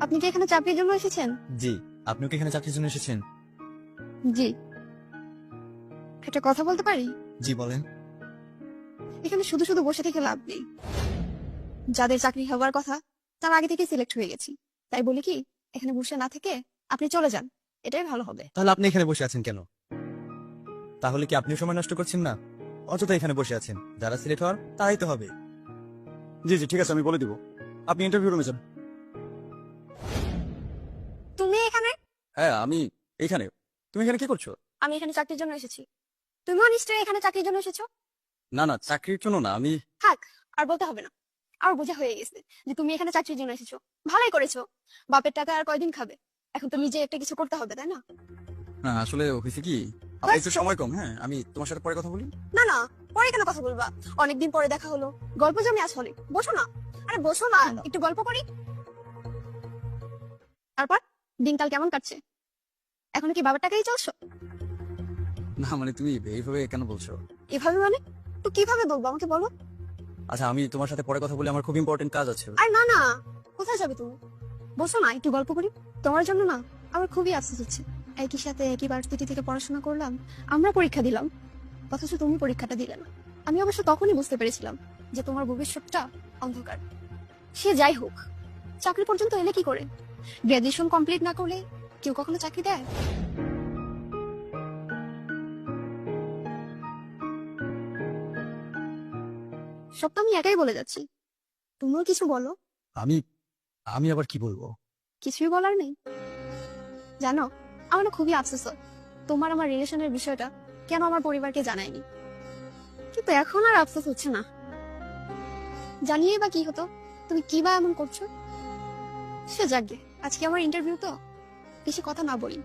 আপনি কি এখানে চাকরির জন্য এসেছেন? জি। আপনিও কি এখানে চাকরির জন্য এসেছেন? জি। একটা কথা বলতে পারি? জি বলেন। এখানে শুধু শুধু বসে থেকে লাভ নেই। যাদের চাকরি হওয়ার কথা তারা আগে থেকে সিলেক্ট হয়ে গেছি। তাই বলি কি, এখানে বসে না থেকে আপনি চলে যান, এটাই ভালো হবে। তাহলে আপনি এখানে বসে আছেন কেন? তাহলে কি আপনিও সময় নষ্ট করছেন না? অযথা এখানে বসে আছেন। যারা সিলেক্ট হওয়ার তারাই তো হবে। জি জি ঠিক আছে, আমি বলে দিব। আপনি ইন্টারভিউ রুমে যান। তুমি এখানে? হ্যাঁ আমি এখানে। তুমি এখানে কি করছো? আমি এখানে চাকরির জন্য এসেছি। তুমিও নিশ্চয়ই এখানে চাকরির জন্য এসেছো? না না, চাকরির জন্য না, আমি থাক, আর বলতে হবে না। আমার বোঝা হয়ে গেছে যে তুমি এখানে চাকরির জন্য এসেছো। ভালোই করেছো। বাপের টাকা আর কয়দিন খাবে? এখন তো নিজে একটা কিছু করতে হবে, তাই না? না আসলে হয়েছে কি, আমার একটু সময় কম। হ্যাঁ আমি তোমার সাথে পরে কথা বলি। না না, পরে কেন কথা বলবা? অনেকদিন পরে দেখা হলো, গল্প জমে আসলে। বসো না। আরে বসো না, একটু গল্প করি। তারপর দিনকাল কেমন কাটছে? এখন কি বাবার টাকাই চলছো? না মানে তুমি এইভাবে কেন বলছো? এভাবে মানে? তো কিভাবে বলবো, আমাকে বলো। আচ্ছা আমি তোমার সাথে পরে কথা বলি, আমার খুব ইম্পর্টেন্ট কাজ আছে। আর না না, কোথায় যাবে তুমি? বসো না, একটু গল্প করি। তোমার জন্য না আমার খুবই আফসোস হচ্ছে। একই সাথে একই ভার্সিটি থেকে পড়াশোনা করলাম, আমরা পরীক্ষা দিলাম, অথচ তুমি পরীক্ষাটা দিলে না। আমি অবশ্য তখনই বুঝতে পেরেছিলাম যে তোমার ভবিষ্যৎটা অন্ধকার। সে যাই হোক, চাকরি পর্যন্ত এলে কি করে? গ্রাজুয়েশন কমপ্লিট না করলে কেউ কখনো চাকরি দেয়? সব তো আমি একাই বলে যাচ্ছি, তুমিও কিছু বলো। আমি আমি আবার কি বলবো? কিছুই বলার নেই? জানো, আমার না খুবই আফসোস হয় তোমার আমার রিলেশনের বিষয়টা কেন আমার পরিবারকে জানায়নি। কিন্তু এখন আর আফসোস হচ্ছে না। জানিয়ে বা কি হতো, তুমি কি বা এমন করছো? সে যাকে, আজকে আমার ইন্টারভিউ তো, বেশি কথা না বলি।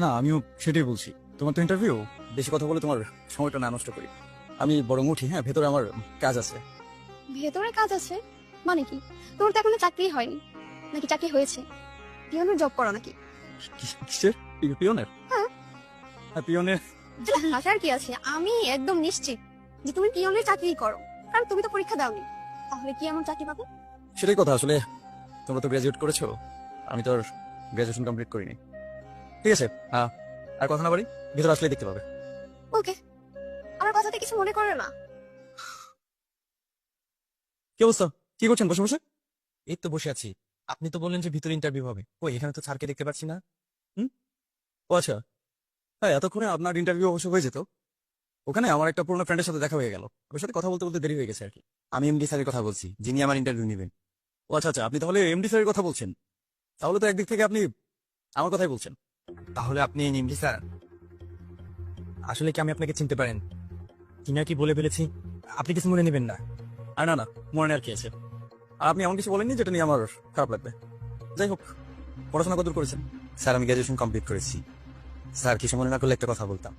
না আমিও সেটাই বলছি, তোমার তো ইন্টারভিউ, বেশি কথা বলে তোমার সময়টা না নষ্ট করি। আমি বরং উঠি, হ্যাঁ ভেতরে আমার কাজ আছে। ভেতরে কাজ আছে মানে কি? তোর তো এখনো চাকরি হয়নি, নাকি চাকরি হয়েছে? পিয়নের জব করো নাকি? কিসের পিয়নের? হ্যাঁ। হ্যাঁ পিয়নের। হাসার কি আছে? আমি একদম নিশ্চিত যে তুমি পিয়নের চাকরি করো, কারণ তুমি তো পরীক্ষা দাওনি। তাহলে কি এমন চাকরি পাবে? সেটাই কথা, আসলে তোমরা তো গ্রাজুয়েট করেছো, আমি তো আর গ্রাজুয়েশন কমপ্লিট করিনি। ঠিক আছে, আর কথা না বাড়ি, ভিতরে আসলেই দেখতে পাবে। ওকে, আমার কথাতে কিছু মনে করো না। কি অবস্থা, কি করছেন বসে বসে? এই তো বসে আছি। আপনি তো বললেন যে ভিতরে ইন্টারভিউ হবে। ওই এখানে তো স্যারকে দেখতে পাচ্ছি না। ও আচ্ছা, হ্যাঁ এতক্ষণে আপনার ইন্টারভিউ অবশ্য হয়ে যেত। ওখানে আমার একটা পুরোনো ফ্রেন্ডের সাথে দেখা হয়ে গেল, ওর সাথে কথা বলতে বলতে দেরি হয়ে গেছে আর কি। আমি এমডি স্যারের কথা বলছি, যিনি আমার ইন্টারভিউ নেবেন। ও আচ্ছা আচ্ছা, আপনি তাহলে এমডি স্যারের কথা বলছেন। তাহলে তো একদিক থেকে আপনি আমার কথাই বলছেন। তাহলে আপনি এমডি স্যার? আসলে কি আমি আপনাকে চিনতে পারেন? কিনা কি বলে ফেলেছি, আপনি কিছু মনে নেবেন না। আর না না, মনে নেই আর কি আছে। আর আপনি এমন কিছু বলেননি যেটা নিয়ে আমার খারাপ লাগবে। যাই হোক, পড়াশোনা কতদূর করেছেন? স্যার আমি গ্রাজুয়েশন কমপ্লিট করেছি। স্যার কিছু মনে না করলে একটা কথা বলতাম।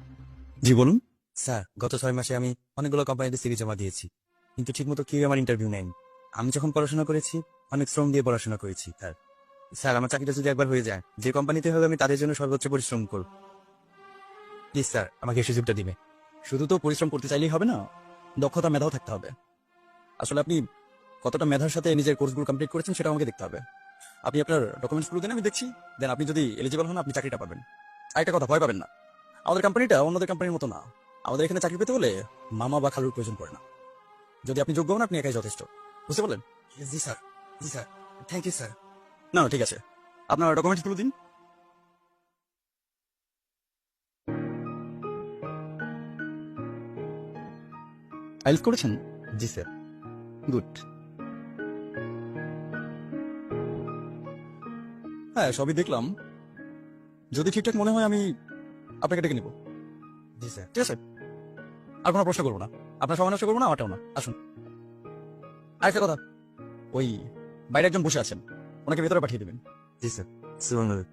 জি বলুন। স্যার গত 6 মাসে আমি অনেকগুলো কোম্পানিতে সিভি জমা দিয়েছি, কিন্তু ঠিকমতো কেউ আমার ইন্টারভিউ নেয়নি। আমি যখন পড়াশোনা করেছি, অনেক শ্রম দিয়ে পড়াশোনা করেছি। স্যার স্যার আমার চাকরিটা যদি একবার হয়ে যায়, যে কোম্পানিতে হবে আমি তাদের জন্য সর্বোচ্চ পরিশ্রম করব। প্লিজ স্যার আমাকে এই সুযোগটা দিবে। শুধু তো পরিশ্রম করতে চাইলেই হবে না, দক্ষতা মেধাও থাকতে হবে। আসলে আপনি কতটা মেধার সাথে নিজের কোর্সগুলো কমপ্লিট করেছেন সেটা আমাকে দেখতে হবে। আপনি আপনার ডকুমেন্টসগুলো দেন, আমি দেখছি। দেন আপনি যদি এলিজিবল হন, আপনি চাকরিটা পাবেন। আরেকটা কথা, ভয় পাবেন না। আমাদের কোম্পানিটা অন্যদের কোম্পানির মতো না। আমাদের এখানে চাকরি পেতে হলে মামা বা খালুর প্রয়োজন পড়ে না। যদি আপনি যোগ্য হন, আপনি একাই যথেষ্ট। বুঝতে পারলেন? জি স্যার, জি স্যার, থ্যাংক ইউ স্যার। না না, ঠিক আছে, আপনার ডকুমেন্টসগুলো দিন। আইএলটিএস করেছেন? জি স্যার। গুড। হ্যাঁ সবই দেখলাম। যদি ঠিকঠাক মনে হয় আমি আপনাকে ডেকে নিব। জি স্যার। ঠিক আছে, আর কোনো প্রশ্ন করবো না। আপনার সময় নষ্ট করবো না, আমারটাও না। আসুন। আরেকটা কথা, ওই বাইরে একজন বসে আছেন, ওনাকে ভেতরে পাঠিয়ে দেবেন। জি স্যার। সুবহানাল্লাহ।